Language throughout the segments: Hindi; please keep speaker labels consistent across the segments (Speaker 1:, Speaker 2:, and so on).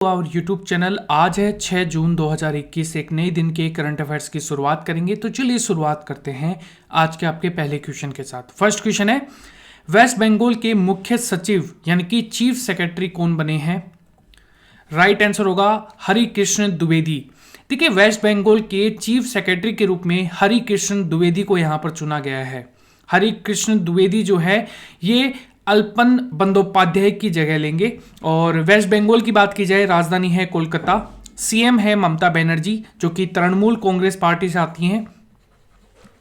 Speaker 1: और यूट्यूब चैनल। आज है 6 जून 2021। एक नए दिन के करंट अफेयर्स की शुरुआत करेंगे। तो चलिए शुरुआत करते हैं आज के आपके पहले क्वेश्चन के साथ। फर्स्ट क्वेश्चन है, वेस्ट बंगाल के मुख्य सचिव यानी कि चीफ सेक्रेटरी कौन बने हैं? राइट आंसर होगा हरिकृष्ण द्विवेदी। देखिए, वेस्ट बंगाल के चीफ सेक्रेटरी के रूप में हरिकृष्ण द्विवेदी को यहां पर चुना गया है। हरिकृष्ण द्विवेदी जो है ये अल्पन बंदोपाध्याय की जगह लेंगे। और वेस्ट बंगाल की बात की जाए, राजधानी है कोलकाता, सीएम है ममता बनर्जी जो कि तृणमूल कांग्रेस पार्टी से आती हैं,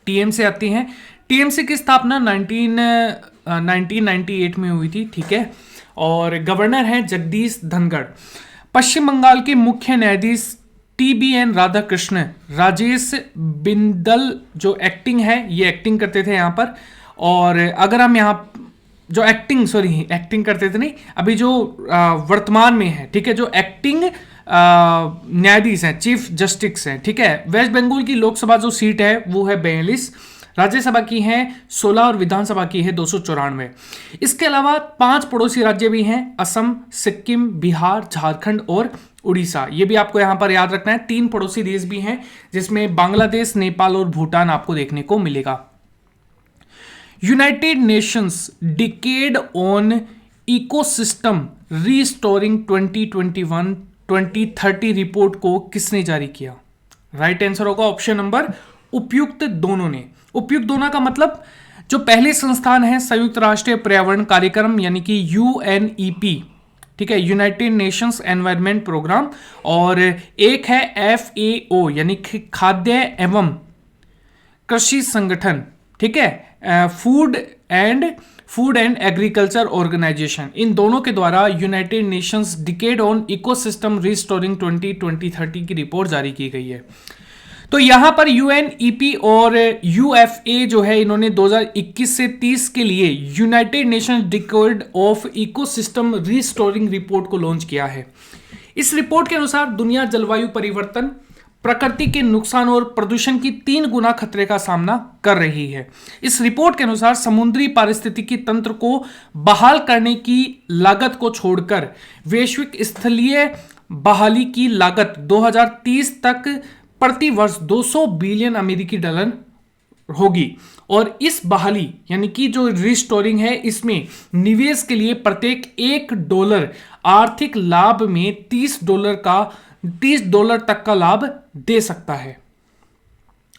Speaker 1: टीएम से आती हैं। टीएमसी की स्थापना 1998 में हुई थी, ठीक है। और गवर्नर हैं जगदीश धनखड़। पश्चिम बंगाल के मुख्य न्यायाधीश TBN राधाकृष्ण, राजेश बिंदल जो एक्टिंग है, ये एक्टिंग करते थे यहाँ पर। और अगर हम यहाँ जो एक्टिंग करते थे नहीं, अभी जो वर्तमान में है, ठीक है, जो एक्टिंग न्यायाधीश हैं, चीफ जस्टिस हैं, ठीक है। वेस्ट बंगाल की लोकसभा जो सीट है वो है 42, राज्यसभा की है 16 और विधानसभा की है 294। इसके अलावा 5 पड़ोसी राज्य भी हैं, असम, सिक्किम, बिहार, झारखंड और उड़ीसा। ये भी आपको यहां पर याद रखना है। 3 पड़ोसी देश भी हैं जिसमें बांग्लादेश, नेपाल और भूटान आपको देखने को मिलेगा। United Nations decade on ecosystem restoring 2021-2030 report को किसने जारी किया? राइट आंसर होगा ऑप्शन नंबर उपयुक्त दोनों ने। उपयुक्त दोनों का मतलब जो पहले संस्थान है संयुक्त राष्ट्र पर्यावरण कार्यक्रम यानी कि UNEP, ठीक है, यूनाइटेड नेशंस एनवायरनमेंट प्रोग्राम, और एक है FAO यानी खाद्य एवं कृषि संगठन, ठीक है, फूड एंड एग्रीकल्चर ऑर्गेनाइजेशन। इन दोनों के द्वारा United Nations decade on ecosystem restoring 2020-30 की रिपोर्ट जारी की गई है। तो यहां पर UNEP और UFA जो है, इन्होंने 2021 से 30 के लिए United Nations decade of ecosystem restoring report को लॉन्च किया है। इस रिपोर्ट के अनुसार दुनिया जलवायु परिवर्तन, प्रकृति के नुकसान और प्रदूषण की 3 गुना खतरे का सामना कर रही है। इस रिपोर्ट के अनुसार समुद्री पारिस्थितिकी तंत्र को बहाल करने की लागत को छोड़कर वैश्विक स्थलीय बहाली की लागत 2030 तक प्रति वर्ष 200 बिलियन अमेरिकी डॉलर होगी। और इस बहाली यानी कि जो रिस्टोरिंग है, इसमें निवेश के लिए प्रत्येक $1 आर्थिक लाभ में $30 तक का लाभ दे सकता है।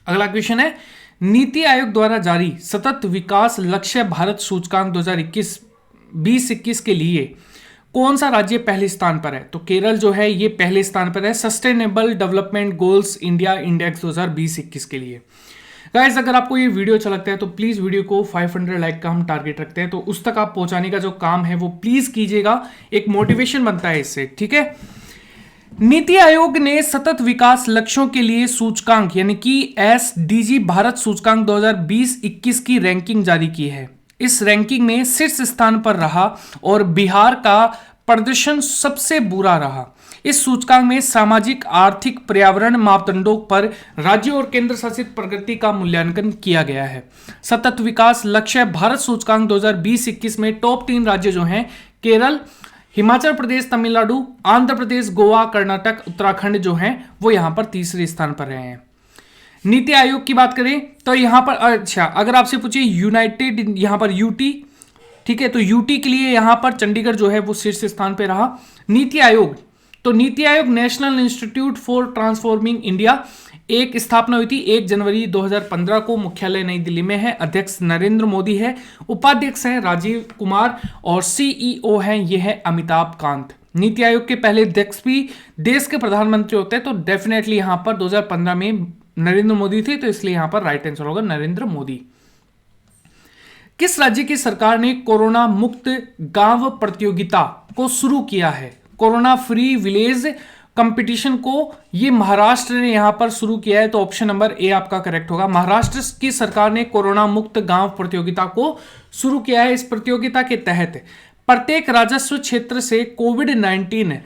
Speaker 1: अगला क्वेश्चन है, नीति आयोग द्वारा जारी सतत विकास लक्ष्य भारत सूचकांक 2021 के लिए कौन सा राज्य पहले स्थान पर है? तो केरल जो है ये पहले स्थान पर है sustainable development goals India index 2020-21 के लिए। गाइस, अगर आपको ये वीडियो अच्छा लगता है तो प्लीज वीडियो को 500 लाइक का हम टारगेट रखते हैं, तो उस तक आप पहुंचाने का जो काम है वो प्लीज कीजिएगा। एक मोटिवेशन बनता है इससे, ठीक है। नीति आयोग ने सतत विकास लक्ष्यों के लिए सूचकांक यानी कि SDG भारत सूचकांक 2020-21 की रैंकिंग जारी की है। इस रैंकिंग में शीर्ष स्थान पर रहा और बिहार का प्रदर्शन सबसे बुरा रहा। इस सूचकांक में सामाजिक, आर्थिक, पर्यावरण मापदंडों पर राज्य और केंद्र शासित प्रगति का मूल्यांकन किया गया है। सतत विकास लक्ष्य भारत सूचकांक 2020-21 में टॉप 3 राज्य जो हैं केरल, हिमाचल प्रदेश, तमिलनाडु, आंध्र प्रदेश, गोवा, कर्नाटक, उत्तराखंड जो हैं वो यहां पर तीसरे स्थान पर रहे हैं। नीति आयोग की बात करें तो यहां पर, अच्छा, अगर आपसे पूछिए यूनाइटेड, यहां पर UT, ठीक है, तो UT के लिए यहां पर चंडीगढ़ जो है वो शीर्ष स्थान पर रहा। नीति आयोग, तो NITI Aayog national institute for transforming India, एक स्थापना हुई थी 1 जनवरी 2015 को, मुख्यालय नई दिल्ली में है, अध्यक्ष नरेंद्र मोदी है, उपाध्यक्ष हैं राजीव कुमार और CEO हैं ये है अमिताभ कांत। नीति आयोग के पहले अध्यक्ष भी देश के प्रधानमंत्री होते हैं, तो डेफिनेटली यहां पर 2015 में नरेंद्र मोदी थे, तो इसलिए यहां पर राइट आंसर होगा नरेंद्र मोदी। किस राज्य की सरकार ने कोरोना मुक्त गांव प्रतियोगिता को शुरू किया है? कोरोना फ्री विलेज कंपटीशन को ये महाराष्ट्र ने यहां पर शुरू किया है, तो ऑप्शन नंबर A आपका करेक्ट होगा। महाराष्ट्र की सरकार ने कोरोना मुक्त गांव प्रतियोगिता को शुरू किया है। इस प्रतियोगिता के तहत प्रत्येक राजस्व क्षेत्र से कोविड-19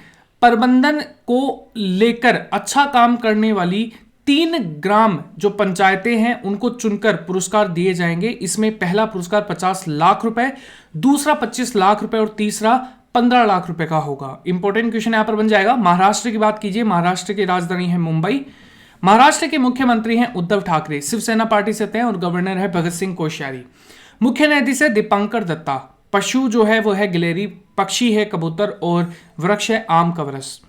Speaker 1: प्रबंधन को लेकर अच्छा काम करने वाली 3 ग्राम जो पंचायतें हैं उनको चुनकर पुरस्कार दिए जाएंगे। इसमें पहला पुरस्कार 50 लाख रुपए, दूसरा 25 लाख रुपए और तीसरा 15 लाख रुपए का होगा। इंपॉर्टेंट क्वेश्चन यहां पर बन जाएगा। महाराष्ट्र की बात कीजिए, महाराष्ट्र की राजधानी है मुंबई। महाराष्ट्र के मुख्यमंत्री हैं उद्धव ठाकरे, शिवसेना पार्टी से हैं, और गवर्नर है भगत सिंह कोश्यारी। मुख्य न्यायाधीश है दीपांकर दत्ता। पशु जो है वो है गिलहरी, पक्षी है कबूतर, और वृक्ष है आम का वृक्ष।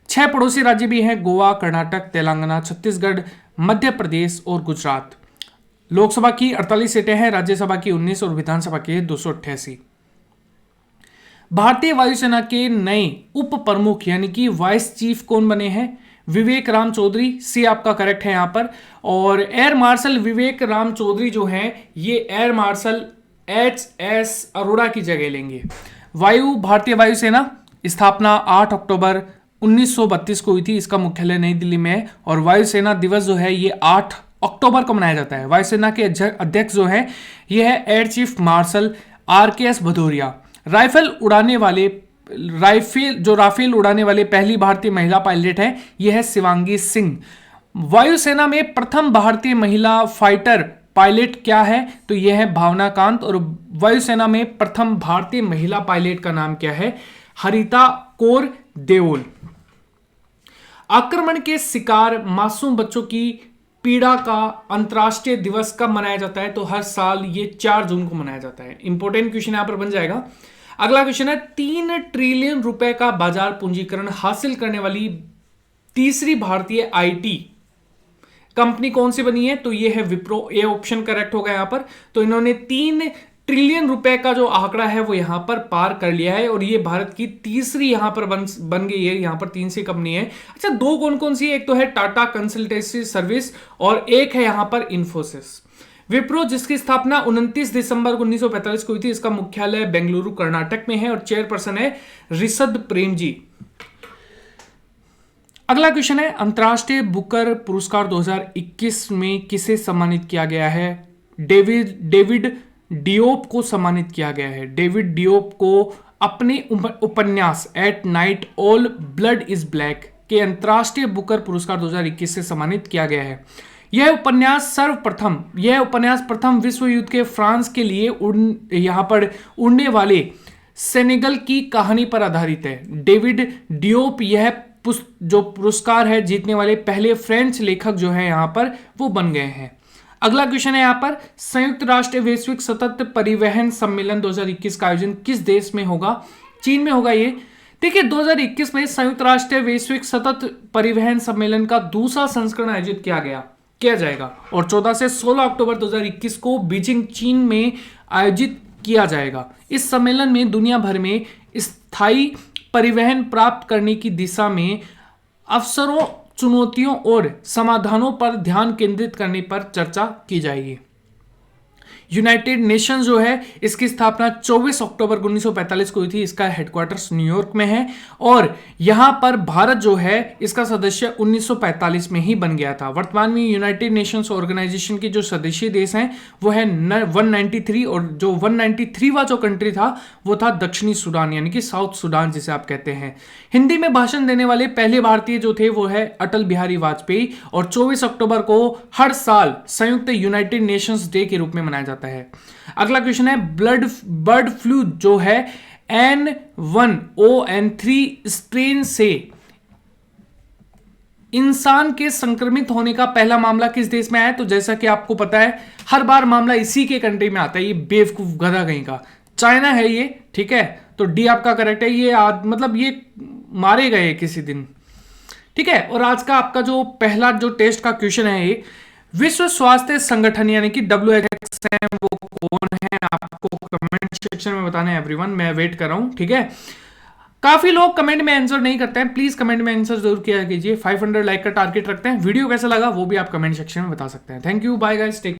Speaker 1: 6 पड़ोसी राज्य भी हैं, गोवा, कर्नाटक, तेलंगाना, छत्तीसगढ़, मध्य प्रदेश और गुजरात। लोकसभा की 48 सीटें हैं, राज्यसभा की 19 और विधानसभा की 288। भारतीय वायुसेना के नए उप प्रमुख यानी कि वाइस चीफ कौन बने हैं? विवेक राम चौधरी। सी आपका करेक्ट है यहां पर। और एयर मार्शल विवेक राम चौधरी जो हैं ये एयर मार्शल HS अरोड़ा की जगह लेंगे। भारतीय वायुसेना स्थापना 8 अक्टूबर 1932 को हुई थी। इसका मुख्यालय नई दिल्ली में है। और वायुसेना दिवस जो है ये 8 अक्टूबर को मनाया जाता है। वायुसेना के अध्यक्ष जो है ये है air chief marshal RKS Bhadauria. Rafale उड़ाने वाले पहली भारतीय महिला पायलट है यह है शिवांगी सिंह। वायुसेना में प्रथम भारतीय महिला फाइटर पायलट क्या है? तो यह है भावना कांत। और वायुसेना में प्रथम भारतीय महिला पायलट का नाम क्या है? हरिता कौर देओल। आक्रमण के शिकार मासूम बच्चों की पीड़ा का अंतर्राष्ट्रीय दिवस कब मनाया जाता है? तो हर साल ये 4 जून को मनाया जाता है। इंपॉर्टेंट क्वेश्चन यहां पर बन जाएगा। अगला क्वेश्चन है 3 ट्रिलियन रुपए का बाजार पूंजीकरण हासिल करने वाली तीसरी भारतीय IT कंपनी कौन सी बनी है? तो ये है विप्रो। ए ऑप्शन करेक्ट होगा यहां पर। तो इन्होंने 3 ट्रिलियन रुपए का जो आंकड़ा है वो यहां पर पार कर लिया है, और ये भारत की तीसरी यहां पर बन गई है। यहां पर 3 सी कंपनी है। अच्छा, 2 कौन कौन सी है? एक तो है टाटा कंसल्टेंसी सर्विस और एक है यहां पर इन्फोसिस। विप्रो जिसकी स्थापना 29 दिसंबर 1945 को हुई थी, इसका मुख्यालय बेंगलुरु कर्नाटक में है, और चेयरपर्सन है ऋषद प्रेम जी। अगला क्वेश्चन है अंतर्राष्ट्रीय बुकर पुरस्कार 2021 में किसे सम्मानित किया गया है? डेविड डियोप को सम्मानित किया गया है। डेविड डियोप को अपने उपन्यास at night all blood is black के अंतर्राष्ट्रीय बुकर पुरस्कार 2021 से सम्मानित किया गया है। यह उपन्यास प्रथम विश्व युद्ध के फ्रांस के लिए यहां पर उड़ने वाले सेनेगल की कहानी पर आधारित है। डेविड डियोप यह जो पुरस्कार है जीतने वाले पहले फ्रेंच लेखक जो है यहां पर वो बन गए हैं। अगला क्वेश्चन है यहां पर संयुक्त राष्ट्र वैश्विक सतत परिवहन सम्मेलन 2021 का आयोजन किस देश में होगा? चीन में होगा। ये देखिए 2021 में संयुक्त राष्ट्र वैश्विक सतत परिवहन सम्मेलन का दूसरा संस्करण आयोजित किया जाएगा, और 14 से 16 अक्टूबर 2021 को बीजिंग चीन में आयोजित किया जाएगा। इस सम्मेलन में दुनिया भर में स्थायी परिवहन प्राप्त करने की दिशा में अवसरों, चुनौतियों और समाधानों पर ध्यान केंद्रित करने पर चर्चा की जाएगी। यूनाइटेड नेशंस जो है इसकी स्थापना 24 अक्टूबर 1945 को हुई थी। इसका हेडक्वार्टर्स न्यूयॉर्क में है, और यहां पर भारत जो है इसका सदस्य 1945 में ही बन गया था। वर्तमान में यूनाइटेड नेशंस ऑर्गेनाइजेशन के जो सदस्य देश हैं वो है 193, और जो 193वां जो कंट्री था वो था दक्षिणी सूडान यानी कि साउथ सूडान जिसे आप कहते हैं। हिंदी में भाषण देने वाले पहले भारतीय जो थे वो है अटल बिहारी वाजपेयी, और 24 अक्टूबर को हर साल संयुक्त यूनाइटेड नेशंस डे के रूप में मनाया जाता है। अगला क्वेश्चन है बर्ड फ्लू जो है N1ON3 स्ट्रेन से इंसान के संक्रमित होने का पहला मामला किस देश में आया? तो जैसा कि आपको पता है हर बार मामला इसी के कंट्री में आता है। ये बेवकूफ गधा कहीं का चाइना है ये, ठीक है। तो डी आपका करेक्ट है। ये मतलब ये मारे गए किसी दिन, ठीक है। और आज का आपका जो पहला जो टेस्ट का क्वेश्चन है ये विश्व स्वास्थ्य संगठन यानी कि WHO वो कौन है आपको कमेंट सेक्शन में बताना है एवरीवन। मैं वेट कर रहा हूं, ठीक है। काफी लोग कमेंट में आंसर नहीं करते हैं, प्लीज कमेंट में आंसर जरूर किया कीजिए। 500 लाइक का टारगेट रखते हैं। वीडियो कैसा लगा वो भी आप कमेंट सेक्शन में बता सकते हैं। Thank you, bye guys, take